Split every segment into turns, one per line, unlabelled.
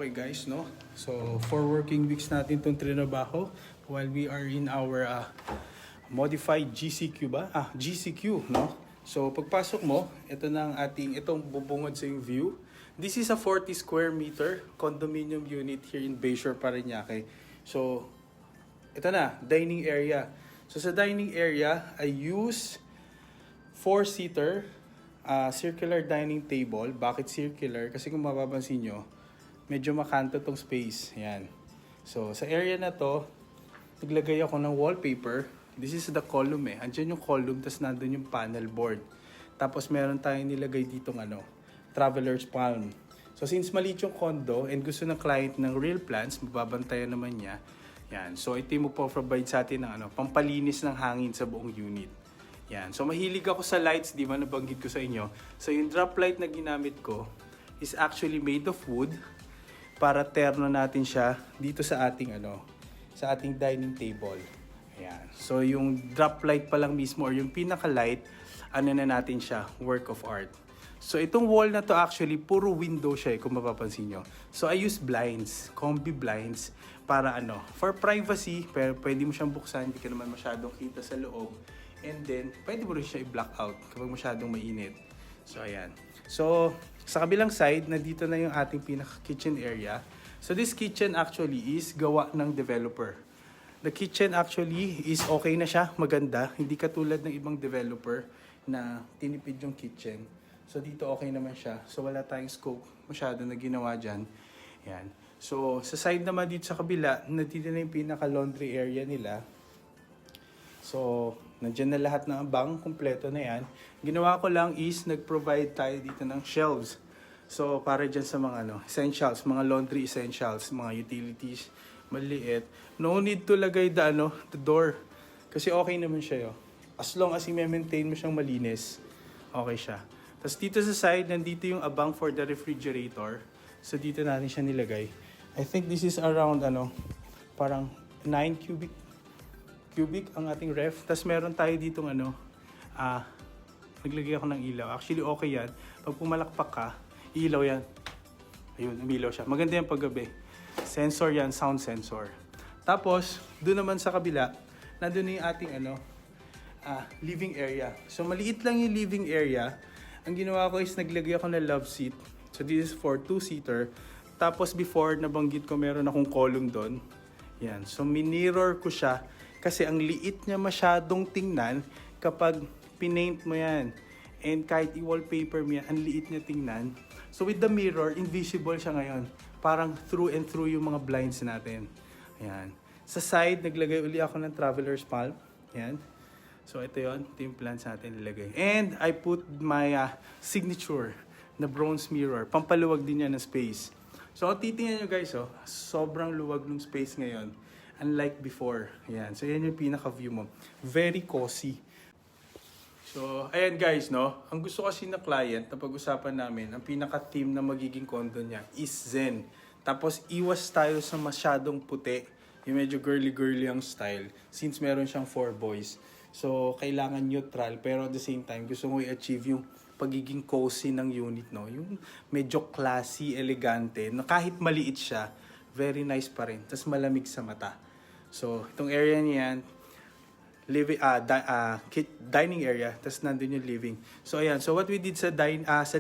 Okay guys, no? So, 4 working weeks natin itong trinabaho while we are in our modified GCQ ba? GCQ, no? So, pagpasok mo, ito na ang itong bubungod sa yung view. This is a 40 square meter condominium unit here in Bayshore, Parañaque. So, ito na, dining area. So, sa dining area, I use 4-seater circular dining table. Bakit circular? Kasi kung mapapansin nyo, medyo makanto tong space. Yan. So, sa area na to, naglagay ako ng wallpaper. This is the column eh. Andiyan yung column, tapos nandun yung panel board. Tapos meron tayong nilagay ditong traveler's palm. So, since maliit yung condo and gusto ng client ng real plants, mababantayan naman niya. Yan. So, ito yung provide sa atin ng pampalinis ng hangin sa buong unit. Yan. So, mahilig ako sa lights, di ba nabanggit ko sa inyo. So, yung drop light na ginamit ko is actually made of wood para terno natin siya dito sa ating sa ating dining table. Ayan. So, yung drop light pa lang mismo or yung pinaka-light, na natin siya, work of art. So, itong wall na to actually, puro window siya kung mapapansin nyo. So, I use blinds, combi blinds, para for privacy, pero pwede mo siyang buksan, hindi ka naman masyadong kita sa loob. And then, pwede mo rin siya i-block out kapag masyadong mainit. So, ayan. So, sa kabilang side, nandito na yung ating pinaka-kitchen area. So, this kitchen actually is gawa ng developer. The kitchen actually is okay na siya, maganda. Hindi katulad ng ibang developer na tinipid yung kitchen. So, dito okay naman siya. So, wala tayong scope masyado na ginawa dyan. Ayan. So, sa side naman dito sa kabila, nandito na yung pinaka-laundry area nila. So, nandiyan na lahat ng abang, kumpleto na yan. Ginawa ko lang is, nag-provide tayo dito ng shelves. So, para dyan sa mga essentials, mga laundry essentials, mga utilities, maliit. No need to lagay the door. Kasi okay naman siya, yo. As long as i-maintain mo siyang malinis, okay siya. Tapos dito sa side, nandito yung abang for the refrigerator. So, dito natin siya nilagay. I think this is around, parang 9 cubic ang ating ref. Tapos meron tayo ditong naglagay ako ng ilaw. Actually, okay yan. Pag pumalakpak ka, ilaw yan. Ayun, umilaw siya. Maganda yan paggabi. Sensor yan, sound sensor. Tapos, doon naman sa kabila, nandun na yung ating living area. So, maliit lang yung living area. Ang ginawa ko is naglagay ako ng love seat. So, this is for 2-seater. Tapos, before, nabanggit ko meron akong column doon. Yan. So, minirror ko siya. Kasi ang liit niya masyadong tingnan kapag pinaint mo yan. And kahit i-wallpaper mo yan, ang liit niya tingnan. So with the mirror, invisible siya ngayon. Parang through and through yung mga blinds natin. Ayan. Sa side, naglagay uli ako ng traveler's palm. Ayan. So ito yun. Ito yung plants natin nilagay. And I put my signature na bronze mirror. Pampaluwag din yan ng space. So titingnan nyo guys, sobrang luwag ng space ngayon. Unlike before. Ayan. So, yan yung pinaka-view mo. Very cozy. So, ayan guys, no? Ang gusto kasi na client na pag-usapan namin, ang pinaka-theme na magiging condo niya is Zen. Tapos, iwas tayo sa masyadong puti. Yung medyo girly-girly ang style. Since meron siyang 4 boys. So, kailangan neutral. Pero at the same time, gusto mo i-achieve yung pagiging cozy ng unit, no? Yung medyo classy, elegante. Na kahit maliit siya, very nice pa rin. Tapos malamig sa mata. So, itong area niyan, dining area. Tapos nandun yung living. So, ayan. So, what we did sa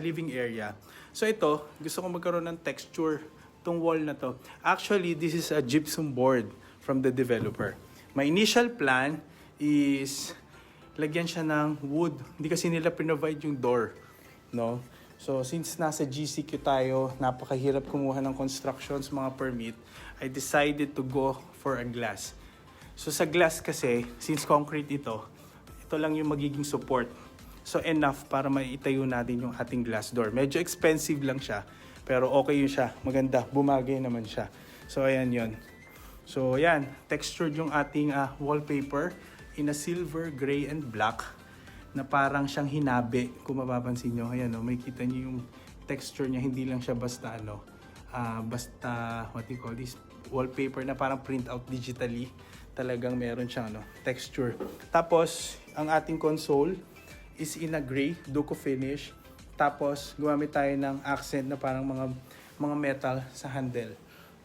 living area. So, ito, gusto ko magkaroon ng texture. Itong wall na to. Actually, this is a gypsum board from the developer. My initial plan is lagyan siya ng wood. Hindi kasi nila provide yung door. No? So, since nasa GCQ tayo, napakahirap kumuha ng constructions, mga permit, I decided to go for a glass. So, sa glass kasi, since concrete ito lang yung magiging support. So, enough para maitayo natin yung ating glass door. Medyo expensive lang siya, pero okay yun siya. Maganda, bumagay naman siya. So, ayan yun. So, ayan, textured yung ating wallpaper in a silver, gray, and black. Na parang siyang hinabi, kung mapapansin nyo. Ayan, may kita nyo yung texture niya. Hindi lang siya basta what you call this, wallpaper na parang print out digitally. Talagang meron siyang texture. Tapos, ang ating console is in a gray, duco finish. Tapos, gumamit tayo ng accent na parang mga mga metal sa handle.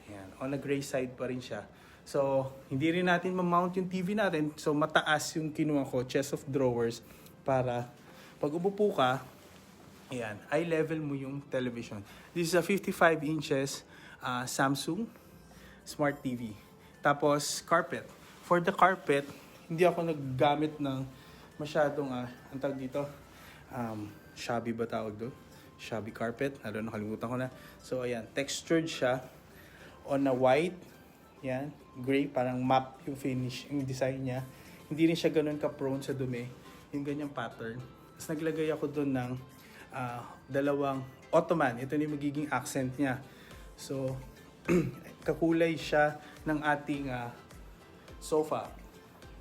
Ayan, on the gray side pa rin siya. So, hindi rin natin ma-mount yung TV natin. So, mataas yung kinuha ko, chest of drawers, para pag umupo ka, ayan, eye level mo yung television. This is a 55 inches Samsung Smart TV. Tapos, carpet. For the carpet, hindi ako naggamit ng masyadong, ang tawag dito, shabby ba tawag doon? Shabby carpet. I don't know, nakalimutan ko na. So, ayan, textured siya on a white, yan, gray, parang map yung finish, yung design niya. Hindi rin siya ganun ka-prone sa dumi, yung ganyang pattern. Tapos naglagay ako doon ng dalawang ottoman. Ito na yung magiging accent niya. So, kakulay siya ng ating sofa.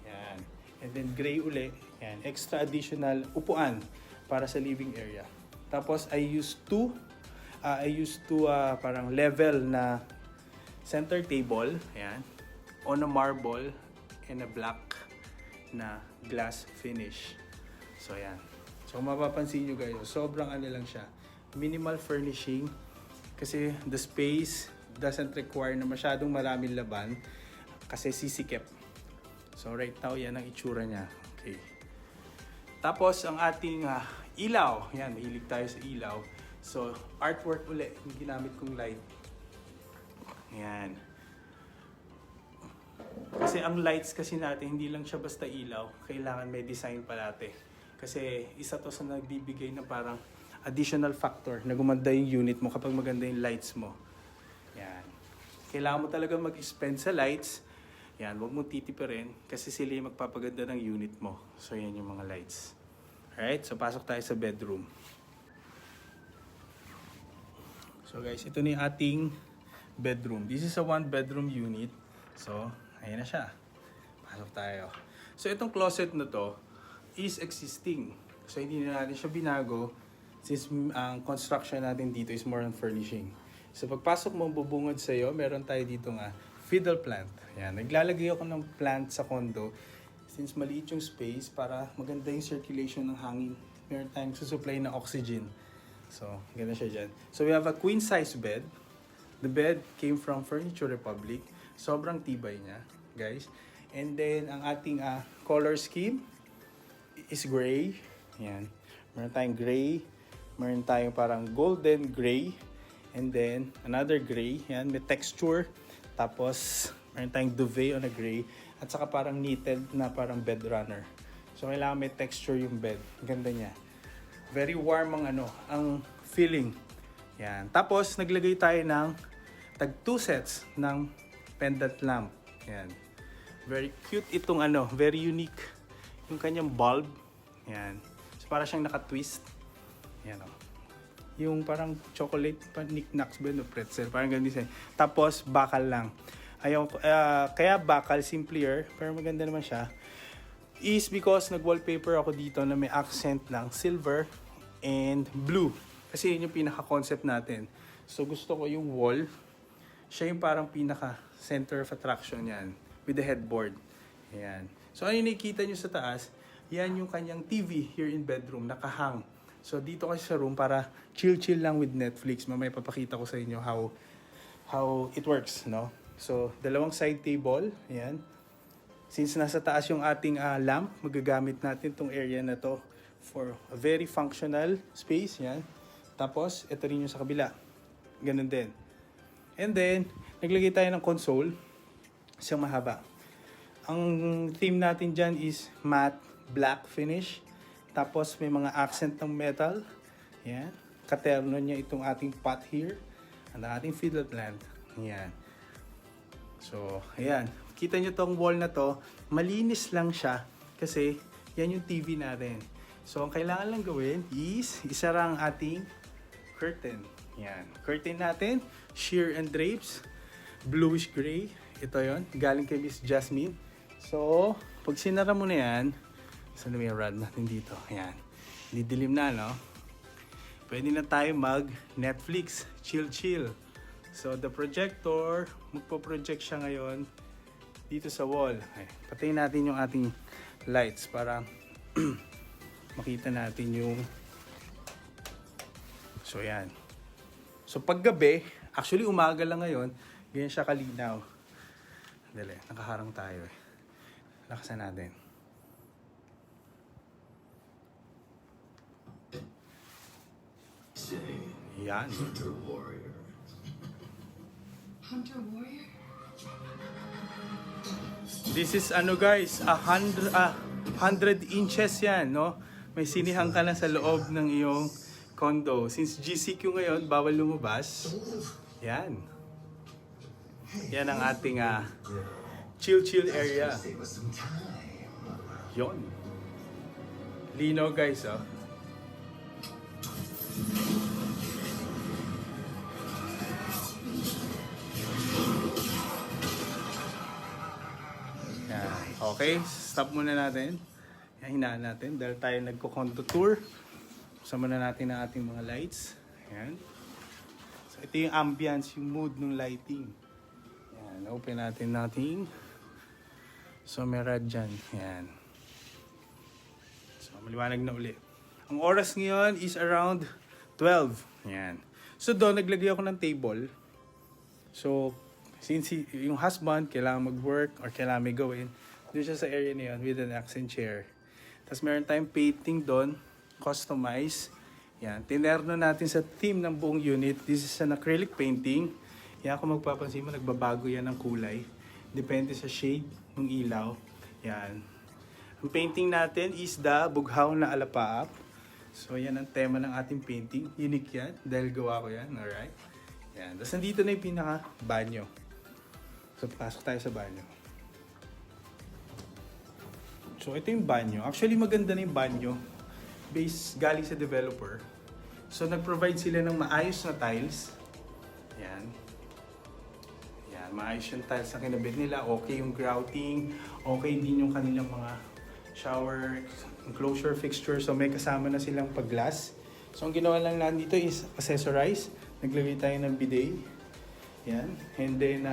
Yan. And then gray uli. Yan. Extra additional upuan para sa living area. Tapos I used two parang level na center table, ayan, on a marble and a black na glass finish. So ayan. So mapapansin nyo guys, sobrang ano lang siya, minimal furnishing kasi the space doesn't require na masyadong maraming laban kasi sisikip. So right now yan ang itsura niya. Okay. Tapos ang ating ilaw, yan, mahilig tayo sa ilaw. So artwork uli yung ginamit kong light. Ayan. Kasi ang lights kasi natin, hindi lang siya basta ilaw. Kailangan may design palate. Kasi isa to sa nagbibigay na parang additional factor na gumanda yung unit mo kapag maganda yung lights mo. Ayan. Kailangan mo talaga mag-spend sa lights. Ayan, huwag mo titipirin kasi sila yung magpapaganda ng unit mo. So yan yung mga lights. Alright, so pasok tayo sa bedroom. So guys, ito na yung ating bedroom. This is a one bedroom unit. So, ayan na siya. Pasok tayo. So, itong closet na to is existing. So, hindi na natin siya binago since ang construction natin dito is more on furnishing. So, pagpasok mo, bubungad sa'yo, meron tayo dito nga fiddle plant. Ayan. Naglalagay ako ng plant sa condo since maliit yung space para maganda yung circulation ng hangin. Meron tayong susupply ng oxygen. So, ganda siya dyan. So, we have a queen size bed. The bed came from Furniture Republic. Sobrang tibay niya, guys. And then, ang ating color scheme is gray. Ayan. Meron tayong gray. Meron tayong parang golden gray. And then, another gray. Ayan, may texture. Tapos, meron tayong duvet on a gray. At saka parang knitted na parang bed runner. So, kailangan may texture yung bed. Ganda niya. Very warm ang feeling. Yan. Tapos, naglagay tayo ng tag 2 sets ng pendant lamp. Yan. Very cute itong very unique yung kanyang bulb. Yan. So, para siyang naka-twist. Yan o. Yung parang chocolate, knickknacks ba, no? Pretzel. Parang ganun design. Tapos, bakal lang. Ayaw, kaya bakal, simpler, pero maganda naman siya. Is because nag-wallpaper ako dito na may accent ng silver and blue. Kasi yun yung pinaka-concept natin. So gusto ko yung wall, siya yung parang pinaka-center of attraction yan. With the headboard. Ayan. So ano yung nakikita nyo sa taas, yan yung kanyang TV here in bedroom, nakahang. So dito kasi sa room para chill-chill lang with Netflix. Mamaya papakita ko sa inyo how it works, no? So dalawang side table, ayan. Since nasa taas yung ating lamp, magagamit natin tong area na to for a very functional space, yan. Tapos, ito rin yung sa kabila. Ganun din. And then, naglagay tayo ng console. Siyang mahaba. Ang theme natin dyan is matte black finish. Tapos, may mga accent ng metal. Yan. Katerno niya itong ating pot here. Ang ating fiddle plant. Yan. So, ayan. Kita nyo tong wall na to. Malinis lang siya. Kasi, yan yung TV natin. So, ang kailangan lang gawin is isara ang ating curtain. Yan. Curtain natin, sheer and drapes, bluish gray. Ito yon, galing kay Miss Jasmine. So, pag sinara mo na yan, saan na may rod natin dito? Yan. Didilim na, no? Pwede na tayo mag-Netflix. Chill. So, the projector, magpo-project siya ngayon dito sa wall. Okay. Patayin natin yung ating lights para makita natin yung... So, yan. So, paggabi, Actually, umaga lang ngayon. Ganyan siya kalinaw. Dali, nakaharang tayo eh. Lakasan natin. Yan.
Hunter Warrior.
Hunter Warrior?
This is ano guys, 100 inches yan, no? May sinihan ka na sa loob ng iyong condo. Since GCQ ngayon, bawal lumabas. Yan. Yan ang ating chill area. Yon. Lino guys, oh. Yan. Okay, stop muna natin. Yan, hinaan natin dahil tayo nagko-condo tour. Buksan muna natin ang ating mga lights. Yan. So, ito yung ambience, yung mood ng lighting. Yan, open natin. So, meron dyan. Yan. So, maliwanag na uli. Ang oras ngayon is around 12. Yan. So, doon, naglagay ako ng table. So, since yung husband, kailangan mag-work or kailangan may gawin, doon siya sa area na yun with an accent chair. Tapos meron tayong painting doon, customize. Yan, tinerno natin sa theme ng buong unit. This is an acrylic painting. Yan, kung magpapansin mo, nagbabago yan ng kulay. Depende sa shade ng ilaw. Yan. Ang painting natin is the Bughaw na Alapaap. So, yan ang tema ng ating painting. Unique yan, dahil gawa ko yan. Alright? Yan. Tapos nandito na yung pinaka-banyo. So, pasok tayo sa banyo. So, ito yung banyo. Actually, maganda na yung banyo. Base galing sa developer. So, nag-provide sila ng maayos na tiles. Yan. Yan. Maayos yung tiles na kinabit nila. Okay yung grouting. Okay din yung kanilang mga shower enclosure fixture. So, may kasama na silang pag-glass. So, ang ginawa lang natin dito is accessorize. Naglagay tayo ng bidet. Yan. And then,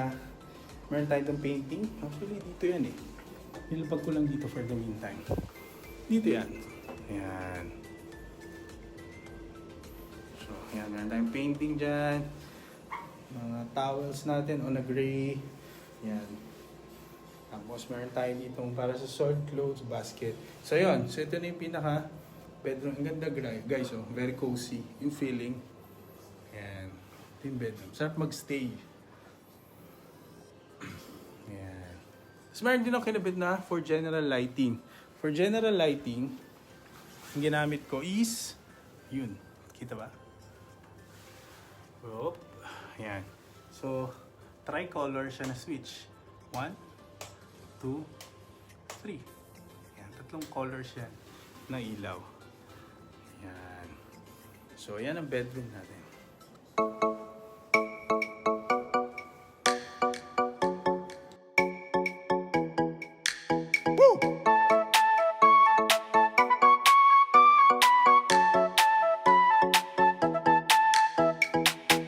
meron tayo itong painting. Actually, dito yan eh. Nilapag ko lang dito for the meantime. Dito yan. Yan. So, yan. Meron tayong painting dyan. Mga towels natin on a gray. Yan. Tapos, meron tayo ditong para sa sword clothes basket. So, yun. So, ito na yung pinaka bedroom. Ang ganda guys, oh. Very cozy. Yung feeling. Yan. Ito yung bedroom. Sarap magstay. Yan. Tapos meron din ako kinabit na for general lighting. For general lighting, ang ginamit ko is, yun. Kita ba? Oop. Yan. So, tricolor siya na switch. 1, 2, 3. Yan. 3 colors yan na ilaw. Yan. So, yan ang bedroom natin.